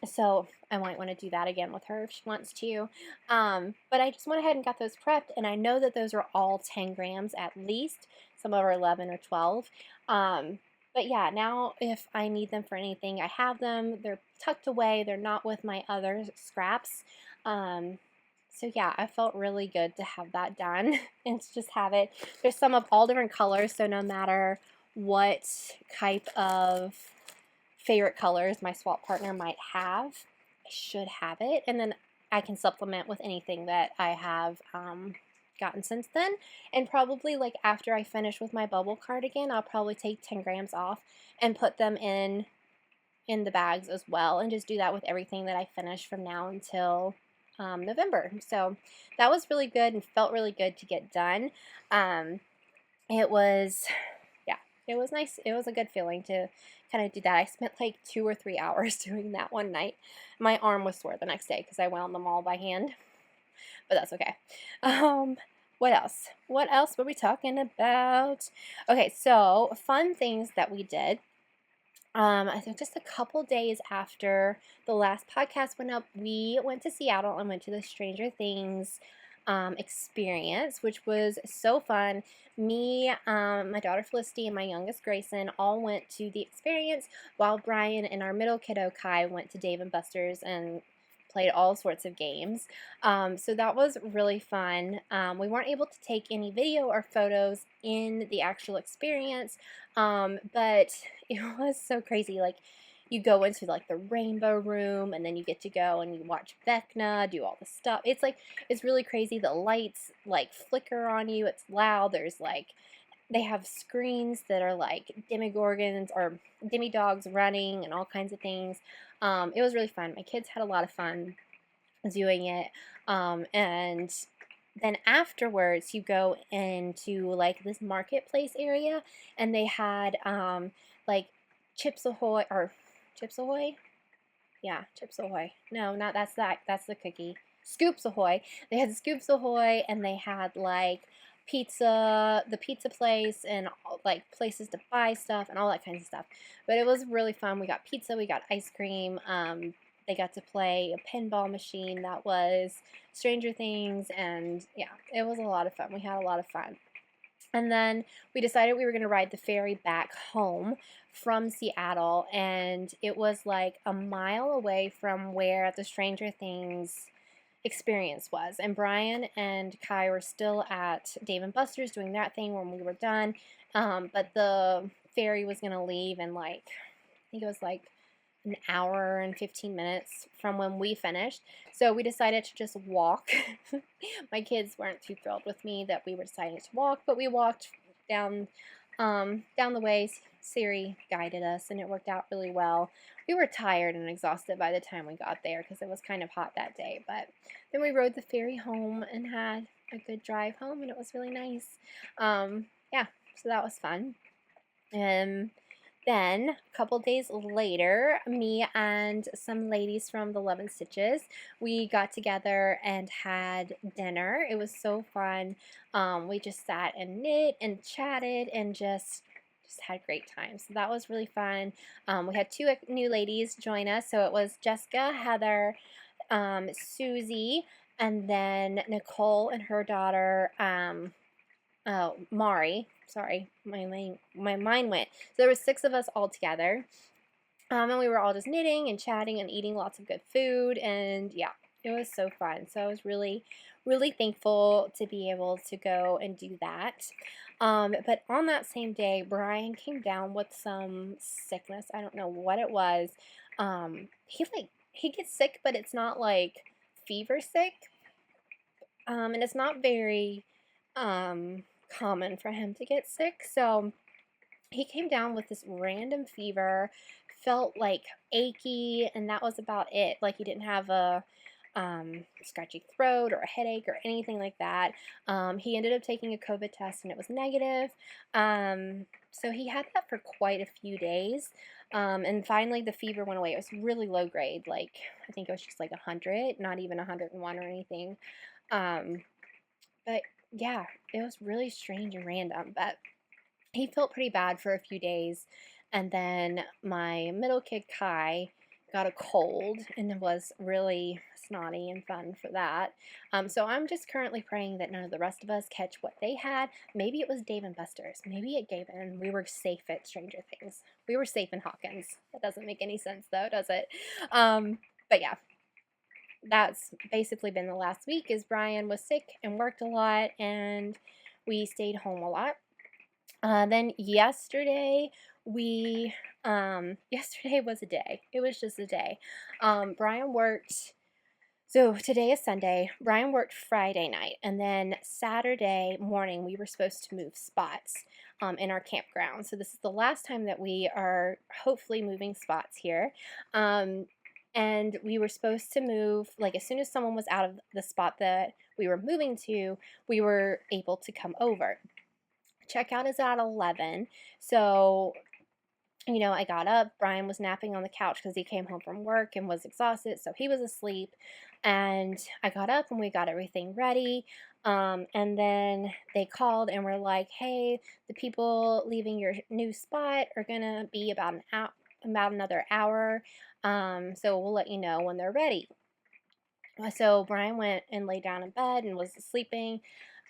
So I might want to do that again with her if she wants to. But I just went ahead and got those prepped, and I know that those are all 10 grams at least. Some of them are 11 or 12. But yeah, now if I need them for anything, I have them. They're tucked away. They're not with my other scraps. So yeah, I felt really good to have that done and to just have it. There's some of all different colors, so no matter what type of favorite colors my swap partner might have, I should have it, and then I can supplement with anything that I have gotten since then. And probably like after I finish with my bubble cardigan, I'll probably take 10 grams off and put them in the bags as well, and just do that with everything that I finish from now until November. So that was really good and felt really good to get done. It was nice. It was a good feeling to kind of do that. I spent like 2 or 3 hours doing that one night. My arm was sore the next day because I wound them all by hand, but that's okay. What else? What else were we talking about? Okay, so fun things that we did. I think just a couple days after the last podcast went up, we went to Seattle and went to the Stranger Things experience, which was so fun. Me, my daughter Felicity, and my youngest Grayson all went to the experience, while Brian and our middle kiddo Kai went to Dave & Buster's and played all sorts of games. So that was really fun. We weren't able to take any video or photos in the actual experience, but it was so crazy. Like, you go into like the rainbow room, and then you get to go and you watch Vecna do all the stuff. It's really crazy. The lights like flicker on you. It's loud. They have screens that are like demigorgons or demidogs running and all kinds of things. It was really fun. My kids had a lot of fun doing it. And then afterwards, you go into like this marketplace area, and they had like Chips Ahoy. Yeah, Chips Ahoy. No, not that's the cookie. Scoops Ahoy. They had Scoops Ahoy, and they had like the pizza place, and like places to buy stuff and all that kind of stuff. But it was really fun. We got pizza, we got ice cream. They got to play a pinball machine that was Stranger Things, and yeah, it was a lot of fun. We had a lot of fun. And then we decided we were going to ride the ferry back home from Seattle, and it was like a mile away from where the Stranger Things experience was. And Brian and Kai were still at Dave and Buster's doing that thing when we were done. But the ferry was going to leave in like, I think it was like an hour and 15 minutes from when we finished. So we decided to just walk. My kids weren't too thrilled with me that we were deciding to walk, but we walked down down the way. Siri guided us, and it worked out really well. We were tired and exhausted by the time we got there because it was kind of hot that day, but then we rode the ferry home and had a good drive home, and it was really nice. Yeah, so that was fun. Then, a couple days later, me and some ladies from the Love and Stitches, we got together and had dinner. It was so fun. We just sat and knit and chatted and just had great time. So that was really fun. We had two new ladies join us. So it was Jessica, Heather, Susie, and then Nicole and her daughter, Mari. Sorry, my mind went. So there was 6 of us all together, and we were all just knitting and chatting and eating lots of good food, and yeah, it was so fun. So I was really, really thankful to be able to go and do that. But on that same day, Brian came down with some sickness. I don't know what it was. He gets sick, but it's not like fever sick, and it's not very common for him to get sick. So he came down with this random fever, felt like achy, and that was about it. Like he didn't have a scratchy throat or a headache or anything like that. He ended up taking a COVID test and it was negative. So he had that for quite a few days. And finally the fever went away. It was really low grade. Like I think it was just like 100, not even 101 or anything. But yeah, it was really strange and random, but he felt pretty bad for a few days. And then my middle kid, Kai, got a cold and it was really snotty and fun for that. So I'm just currently praying that none of the rest of us catch what they had. Maybe it was Dave and Buster's. Maybe it gave in. We were safe at Stranger Things. We were safe in Hawkins. That doesn't make any sense though, does it? But yeah. That's basically been the last week is Brian was sick and worked a lot and we stayed home a lot. Then yesterday yesterday was a day. It was just a day. Brian worked, so today is Sunday. Brian worked Friday night, and then Saturday morning we were supposed to move spots in our campground. So this is the last time that we are hopefully moving spots here. And we were supposed to move, like as soon as someone was out of the spot that we were moving to, we were able to come over. Checkout is at 11, so, you know, I got up. Brian was napping on the couch because he came home from work and was exhausted, so he was asleep, and I got up and we got everything ready, and then they called and were like, hey, the people leaving your new spot are gonna be about another hour, so we'll let you know when they're ready. So Brian went and lay down in bed and was sleeping,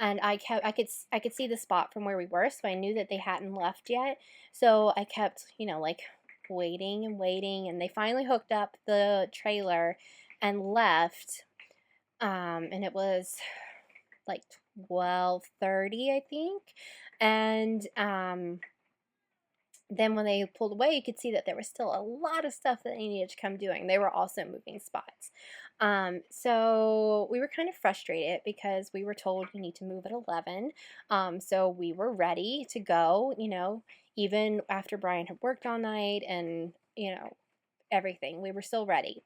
and I could see the spot from where we were, so I knew that they hadn't left yet. So I kept, you know, like waiting and waiting, and they finally hooked up the trailer and left. And it was like 12:30, I think, and then when they pulled away, you could see that there was still a lot of stuff that they needed to come doing. They were also moving spots. So we were kind of frustrated because we were told you need to move at 11. So we were ready to go, you know, even after Brian had worked all night and, you know, everything. We were still ready.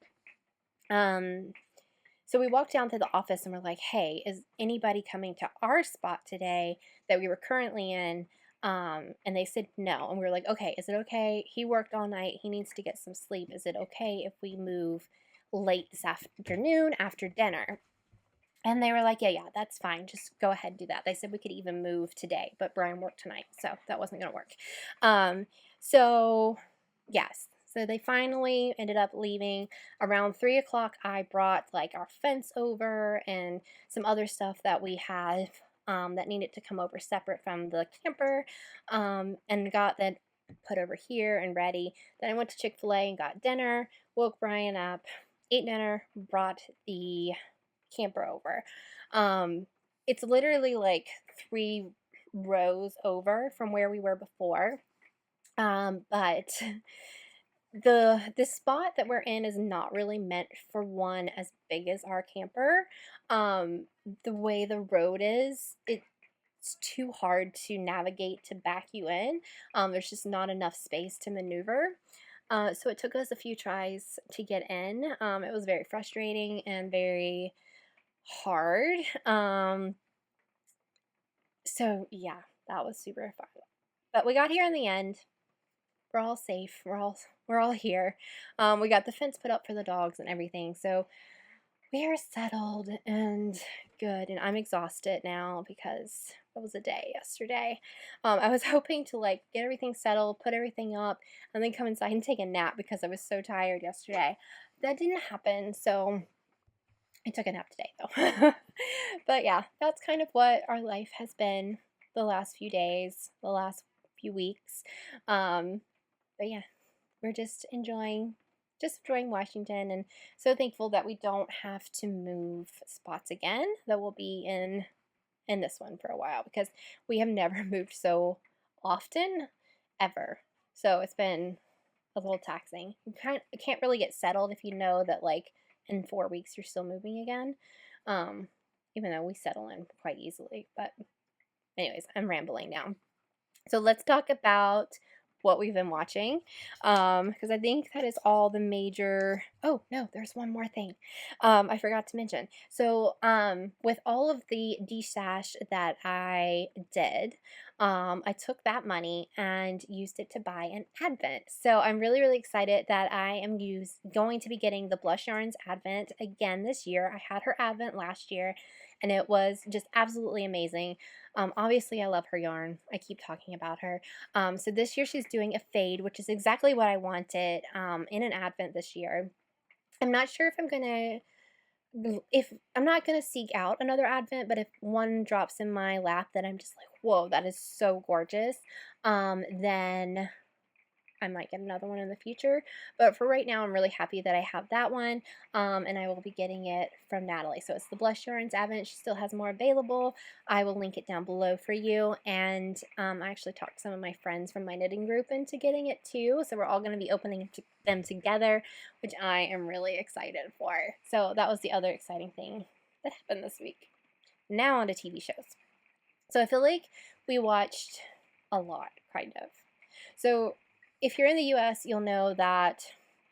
So we walked down to the office and we're like, hey, is anybody coming to our spot today that we were currently in? And they said no. And we were like, okay, is it okay? He worked all night. He needs to get some sleep. Is it okay if we move late this afternoon after dinner? And they were like, yeah, that's fine. Just go ahead and do that. They said we could even move today, but Brian worked tonight, so that wasn't going to work. So, yes. So they finally ended up leaving around 3 o'clock. I brought like our fence over and some other stuff that we have that needed to come over separate from the camper, and got that put over here and ready. Then I went to Chick-fil-A and got dinner, woke Brian up, ate dinner, brought the camper over. It's literally like 3 rows over from where we were before. But the spot that we're in is not really meant for one as big as our camper. The way the road is, it's too hard to navigate to back you in. There's just not enough space to maneuver. So it took us a few tries to get in. It was very frustrating and very hard. So yeah, that was super fun. But we got here in the end. We're all safe. We're all here. We got the fence put up for the dogs and everything. So we are settled and good. And I'm exhausted now because it was a day yesterday. I was hoping to like get everything settled, put everything up, and then come inside and take a nap because I was so tired yesterday. That didn't happen. So I took a nap today though. But yeah, that's kind of what our life has been the last few days, the last few weeks. But yeah, we're just enjoying Washington, and so thankful that we don't have to move spots again, that we'll be in this one for a while, because we have never moved so often ever. So it's been a little taxing. You can't really get settled if you know that like in 4 weeks you're still moving again. Even though we settle in quite easily. But anyways, I'm rambling now. So let's talk about what we've been watching, because I think that is all the major. Oh no, there's one more thing I forgot to mention. So with all of the destash that I did, I took that money and used it to buy an advent. So I'm really excited that I am going to be getting the Blush Yarns advent again this year. I had her advent last year and it was just absolutely amazing. Obviously I love her yarn. I keep talking about her. So this year she's doing a fade, which is exactly what I wanted in an advent this year. I'm not sure if I'm not gonna seek out another advent, but if one drops in my lap that I'm just like, whoa, that is so gorgeous, then I might get another one in the future. But for right now, I'm really happy that I have that one, and I will be getting it from Natalie. So it's the Blush Yarns advent. She still has more available. I will link it down below for you. And I actually talked some of my friends from my knitting group into getting it too. So we're all going to be opening them together, which I am really excited for. So that was the other exciting thing that happened this week. Now on to TV shows. So I feel like we watched a lot, kind of. So if you're in the US, you'll know that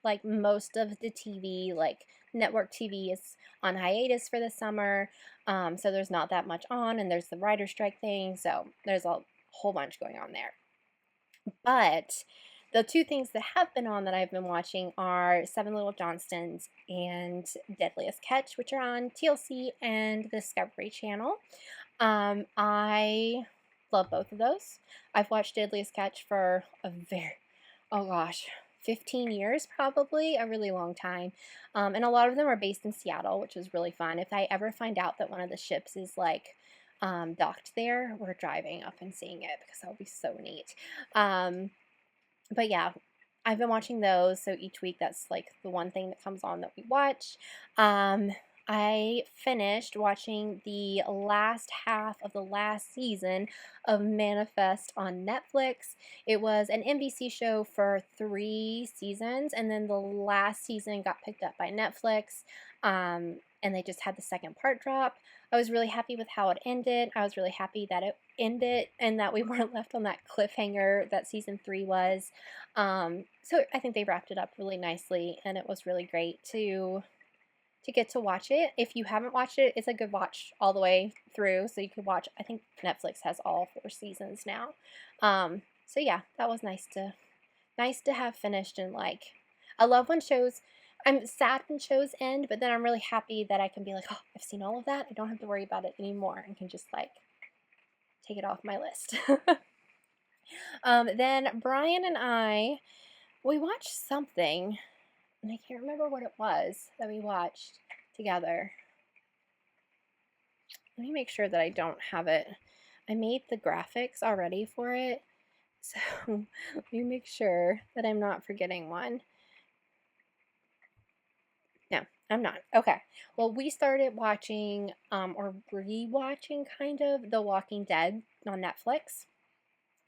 like most of the TV, like network TV, is on hiatus for the summer. So there's not that much on, and there's the writer strike thing. So there's a whole bunch going on there. But the two things that have been on that I've been watching are Seven Little Johnstons and Deadliest Catch, which are on TLC and the Discovery Channel. I love both of those. I've watched Deadliest Catch for oh gosh, 15 years probably, a really long time. And a lot of them are based in Seattle, which is really fun. If I ever find out that one of the ships is like docked there, we're driving up and seeing it because that would be so neat. But yeah, I've been watching those, so each week that's like the one thing that comes on that we watch. I finished watching the last half of the last season of Manifest on Netflix. It was an NBC show for 3 seasons, and then the last season got picked up by Netflix, and they just had the second part drop. I was really happy with how it ended. I was really happy that it ended and that we weren't left on that cliffhanger that season 3 was. So I think they wrapped it up really nicely, and it was really great to get to watch it. If you haven't watched it, it's a good watch all the way through. So you could watch, I think Netflix has all 4 seasons now. So yeah, that was nice to have finished. And like, I love when I'm sad when shows end, but then I'm really happy that I can be like, oh, I've seen all of that. I don't have to worry about it anymore and can just like take it off my list. Then Brian and we watched something, and I can't remember what it was that we watched together. let me make sure that I don't have it. I made the graphics already for it. So let me make sure that I'm not forgetting one. No, I'm not. Okay. Well, we started watching or rewatching kind of The Walking Dead on Netflix.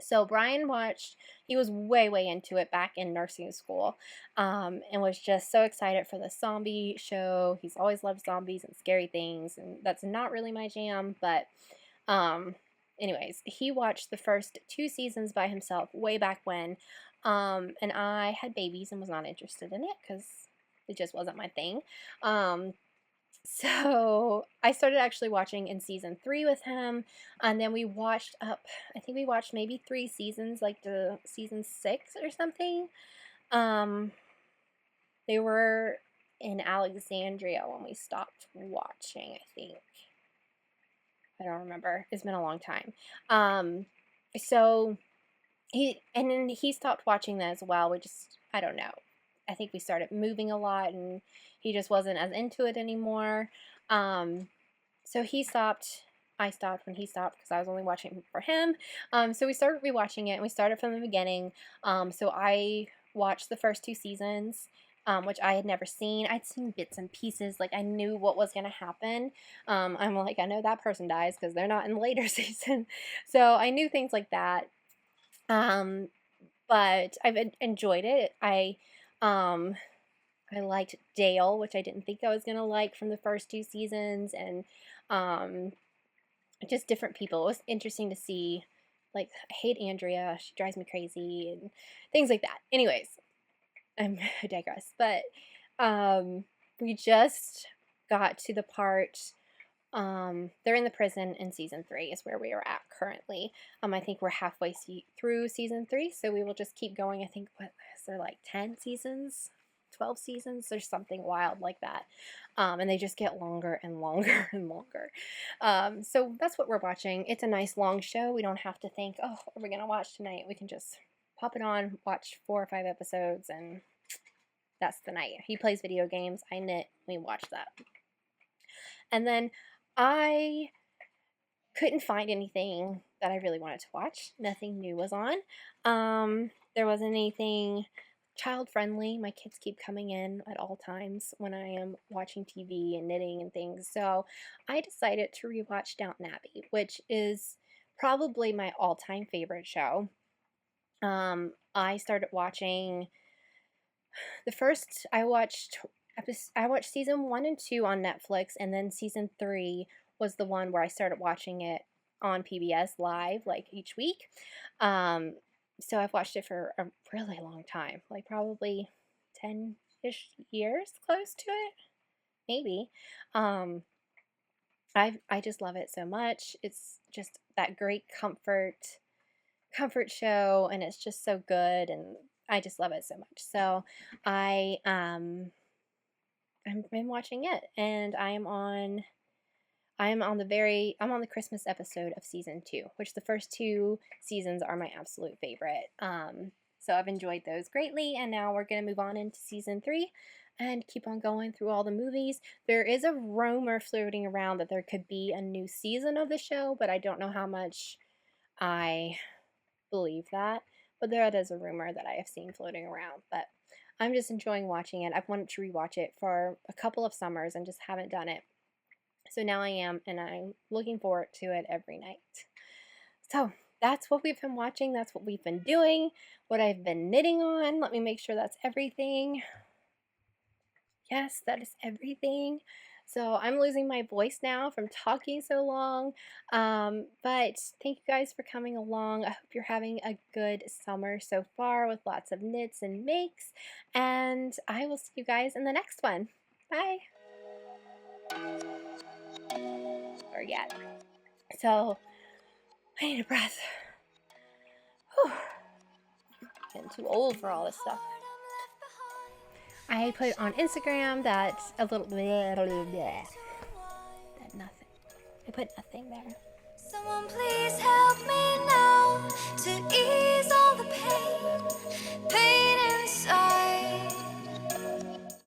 So Brian watched, he was way into it back in nursing school, and was just so excited for the zombie show. He's always loved zombies and scary things, and that's not really my jam, but anyways, he watched the first 2 seasons by himself way back when, and I had babies and was not interested in it because it just wasn't my thing. So I started actually watching in season 3 with him, and then we watched up, I think we watched maybe 3 seasons, like to season 6 or something. They were in Alexandria when we stopped watching, I think. I don't remember. It's been a long time. So then he stopped watching that as well. We just, I don't know. I think we started moving a lot and he just wasn't as into it anymore. So he stopped. I stopped when he stopped because I was only watching for him. So we started rewatching it and we started from the beginning. So I watched the first 2 seasons, which I had never seen. I'd seen bits and pieces, like I knew what was going to happen. I'm like, I know that person dies because they're not in the later season. So I knew things like that. But I've enjoyed it. I liked Dale, which I didn't think I was going to like from the first 2 seasons, and just different people. It was interesting to see, like, I hate Andrea, she drives me crazy, and things like that. Anyways, I digress, but we just got to the part, they're in the prison in season 3 is where we are at currently. I think we're halfway through season 3, so we will just keep going. I think, what is there, like 10 seasons? 12 seasons? There's something wild like that. And they just get longer and longer and longer. So that's what we're watching. It's a nice long show. We don't have to think, oh, what are we going to watch tonight? We can just pop it on, watch 4 or 5 episodes, and that's the night. He plays video games. I knit. We watch that. And then I couldn't find anything that I really wanted to watch. Nothing new was on. There wasn't anything child friendly. My kids keep coming in at all times when I am watching TV and knitting and things. So I decided to rewatch Downton Abbey, which is probably my all-time favorite show. I started watching the first, I watched season 1 and 2 on Netflix, and then season 3 was the one where I started watching it on PBS live, like each week. So I've watched it for a really long time, like probably 10-ish years, close to it, maybe. I just love it so much. It's just that great comfort show, and it's just so good, and I just love it so much. So I've been watching it, and I'm on the Christmas episode of season 2, which the first 2 seasons are my absolute favorite. So I've enjoyed those greatly, and now we're going to move on into season 3 and keep on going through all the movies. There is a rumor floating around that there could be a new season of the show, but I don't know how much I believe that. But there is a rumor that I have seen floating around, but I'm just enjoying watching it. I've wanted to rewatch it for a couple of summers and just haven't done it. So now I am, and I'm looking forward to it every night. So that's what we've been watching. That's what we've been doing. What I've been knitting on. Let me make sure that's everything. Yes, that is everything. So I'm losing my voice now from talking so long. But thank you guys for coming along. I hope you're having a good summer so far with lots of knits and makes. And I will see you guys in the next one. Bye. Or yet. So I need a breath. Whew. Getting too old for all this stuff. I put on Instagram that a little that nothing. I put nothing there. Someone please help